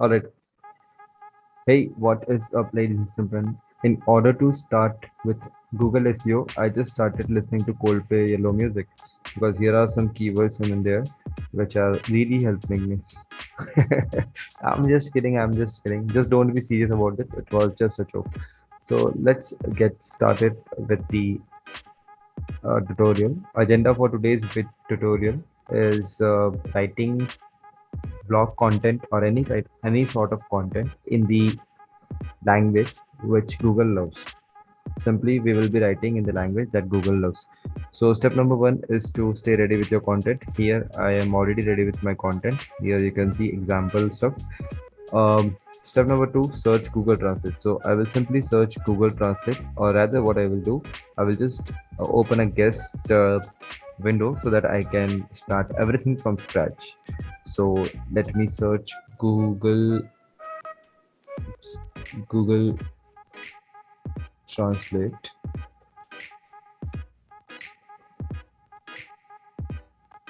All right. Hey, what is up, ladies and gentlemen? In order to start with Google SEO, I just started listening to Coldplay Yellow Music because here are some keywords in there which are really helping me. I'm just kidding. I'm just kidding. Just don't be serious about it. It was just a joke. So let's get started with the tutorial. Agenda for today's tutorial is writing blog content or any sort of content in the language which Google loves. Simply, we will be writing in the language that Google loves. So, step number one is to stay ready with your content. Here, I am already ready with my content. Here, you can see example stuff. Step number two, search Google Translate. So, I will simply search Google Translate, or rather, what I will do, I will just open a guest window so that I can start everything from scratch. So, let me search Google Translate.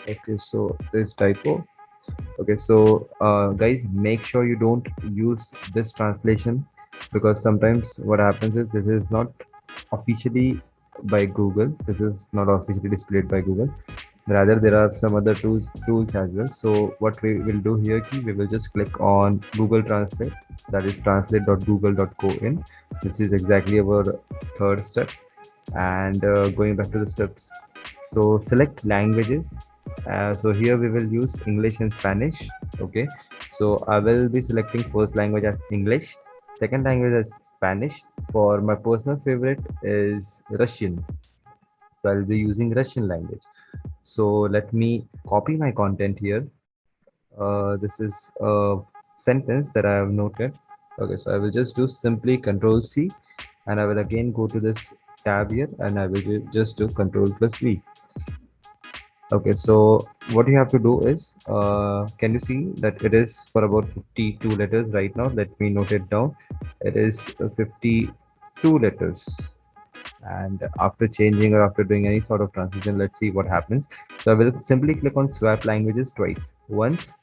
Okay, so this typo. Okay, so guys, make sure you don't use this translation because sometimes what happens is this is not officially by Google. This is not officially displayed by Google. Rather, there are some other tools as well. So what we will do here, we will just click on Google Translate. That is translate.google.co in. This is exactly our third step. And going back to the steps, so select languages. So here we will use English and Spanish. Okay, so I will be selecting first language as English, second language as Spanish. For my personal favorite is Russian, so I'll be using Russian language. So let me copy my content here. This is a sentence that I have noted. Okay, so I will just do simply Control C, and I will again go to this tab here, and I will just do Control plus V. Okay, so what you have to do is, can you see that it is for about 52 letters right now? Let me note it down. It is 52 letters. And after changing or after doing any sort of transition, let's see what happens. So I will simply click on swap languages twice. Once,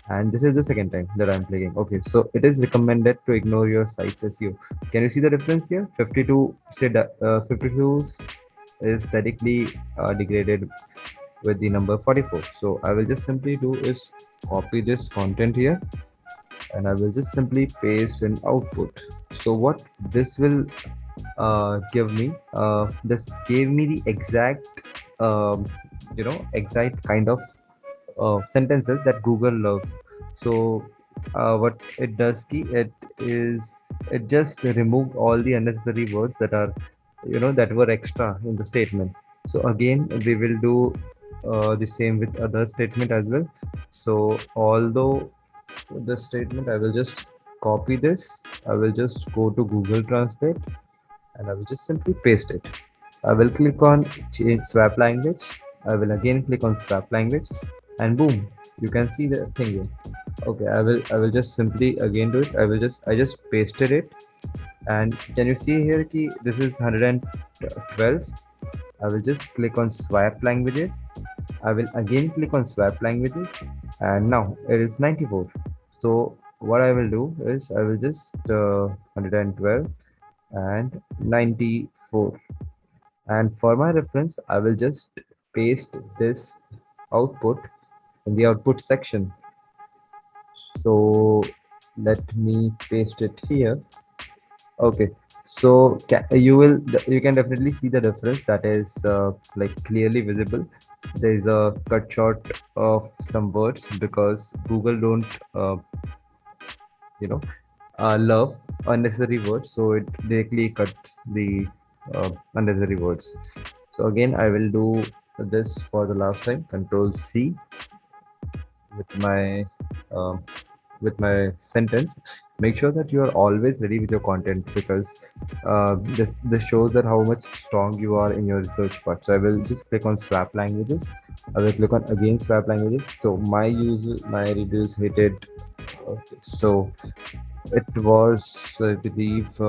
and this is the second time that I'm clicking. Okay, so it is recommended to ignore your site's SEO. Can you see the difference here? 52 say that 52 is directly degraded with the number 44. So I will just simply do is copy this content here, and I will just simply paste in output. So what this will give me, this gave me the exact exact kind of sentences that Google loves. So what it does, it is, it just removed all the unnecessary words that are, that were extra in the statement. So again, we will do the same with other statement as well. So although the statement, I will just copy this. I will just go to Google Translate, and I will just simply paste it. I will click on change swap language. I will again click on swap language, and boom, you can see the thing here. Okay, I will just simply again do it. I just pasted it, and can you see here key, this is 112. I will just click on swap languages. I will again click on swap languages, and now it is 94. So what I will do is I will just 112 and 94, and for my reference I will just paste this output in the output section. So let me paste it here. Okay, so you can definitely see the difference that is like clearly visible. There is a cut short of some words because Google don't you know love unnecessary words, so it directly cuts the unnecessary words. So again, I will do this for the last time. Control C with my um, sentence. Make sure that you are always ready with your content because this shows that how much strong you are in your research part. So I will just click on swap languages. I will click on again swap languages. So my reduce hit it. Okay, so it was, I believe,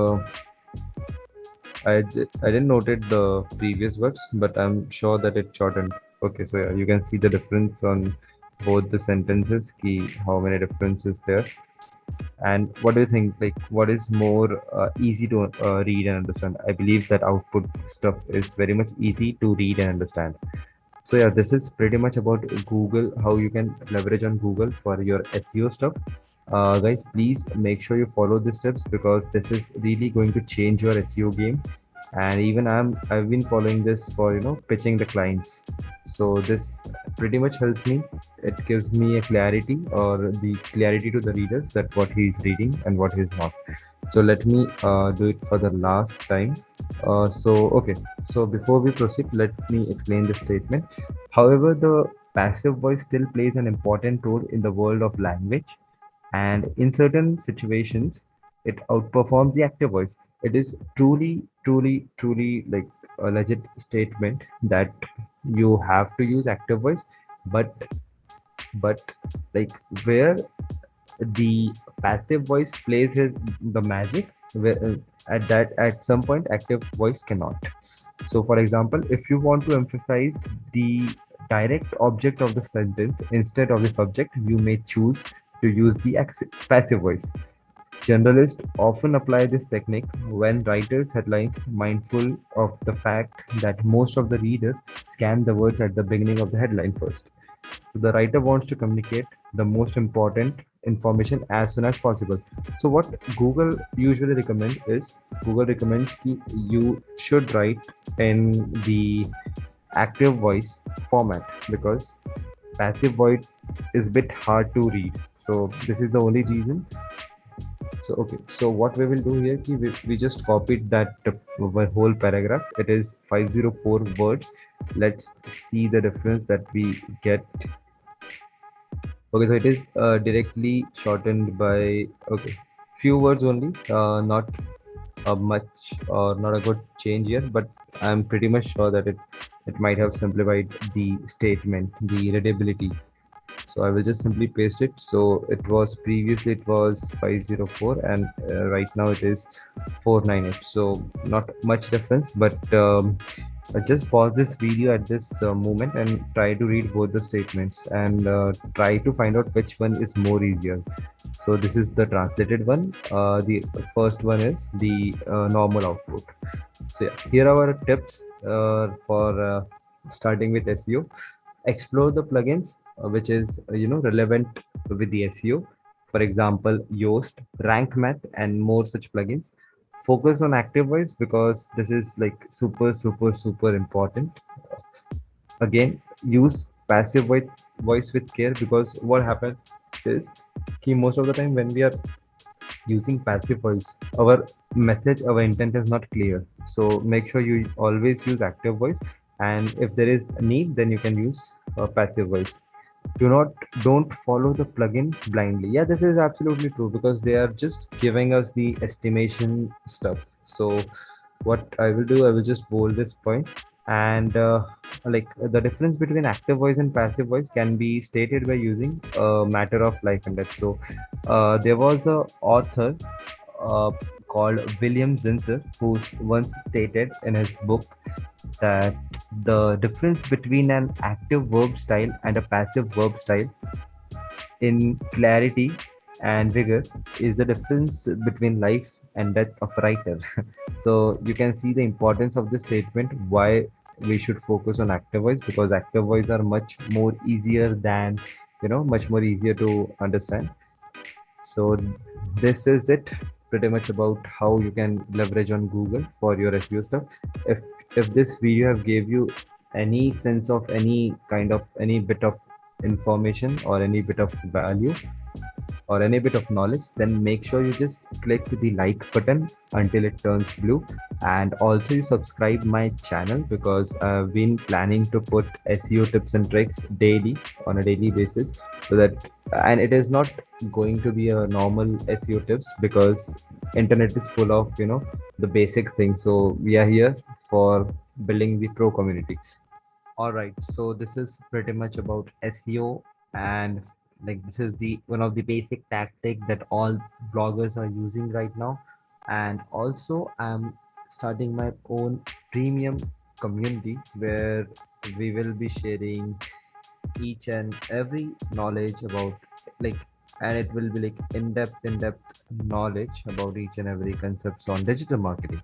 I didn't noted the previous words, but I'm sure that it shortened. Okay, so yeah, you can see the difference on both the sentences, key how many differences there. And what do you think? Like, what is more easy to read and understand? I believe that output stuff is very much easy to read and understand. So yeah, this is pretty much about Google, how you can leverage on Google for your SEO stuff. Guys, please make sure you follow these steps because this is really going to change your SEO game. And even I've been following this for pitching the clients. So this pretty much helps me. It gives me a clarity or the clarity to the readers that what he's reading and what he's not. So let me do it for the last time. Okay. So before we proceed, let me explain the statement. However, the passive voice still plays an important role in the world of language, and in certain situations, it outperforms the active voice. It is truly, truly, truly like a legit statement that you have to use active voice, but but like where the passive voice plays the magic, where, at some point active voice cannot. So for example, if you want to emphasize the direct object of the sentence instead of the subject, you may choose to use the passive voice. Generalists often apply this technique when writers headlines, mindful of the fact that most of the readers scan the words at the beginning of the headline first. So the writer wants to communicate the most important information as soon as possible. So what Google usually recommends is Google recommends that you should write in the active voice format because passive voice is a bit hard to read. So this is the only reason. So okay, so what we will do here, we just copied that whole paragraph. It is 504 words. Let's see the difference that we get. Okay, so it is directly shortened by okay, few words only, not much or not a good change here, but I'm pretty much sure that it might have simplified the statement, the readability. So I will just simply paste it. So it was previously it was 504 and right now it is 498. So not much difference, but just pause this video at this moment and try to read both the statements and try to find out which one is more easier. So this is the translated one. The first one is the normal output. So yeah, here are our tips for starting with SEO. Explore the plugins which is relevant with the SEO. For example, Yoast, Rank Math, and more such plugins. Focus on active voice because this is like super, super, super important. Again, use passive voice with care because what happens is most of the time when we are using passive voice, our message, our intent is not clear. So make sure you always use active voice, and if there is a need, then you can use passive voice. Don't follow the plugin blindly. Yeah, this is absolutely true because they are just giving us the estimation stuff. So what I will do, I will just bold this point, and like the difference between active voice and passive voice can be stated by using a matter of life and death. So there was a author uh, called William Zinsser who once stated in his book that the difference between an active verb style and a passive verb style in clarity and vigor is the difference between life and death of a writer. So you can see the importance of this statement, why we should focus on active voice, because active voice are much more easier than much more easier to understand. So this is it pretty much about how you can leverage on Google for your SEO stuff. If if this video have gave you any sense of any kind of any bit of information or any bit of value or any bit of knowledge, then make sure you just click the like button until it turns blue, and also you subscribe my channel because I've been planning to put SEO tips and tricks daily on a daily basis, so that and it is not going to be a normal SEO tips because internet is full of the basic things. So we are here for building the pro community. All right, so this is pretty much about SEO, and like this is the one of the basic tactics that all bloggers are using right now. And also I'm starting my own premium community where we will be sharing each and every knowledge about, like, and it will be like in-depth knowledge about each and every concepts on digital marketing.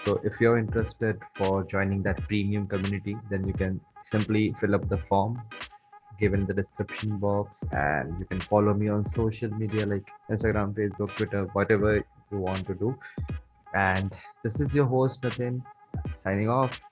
So if you're interested for joining that premium community, then you can simply fill up the form given in the description box, and you can follow me on social media like Instagram, Facebook, Twitter, whatever you want to do. And this is your host Nathan, signing off.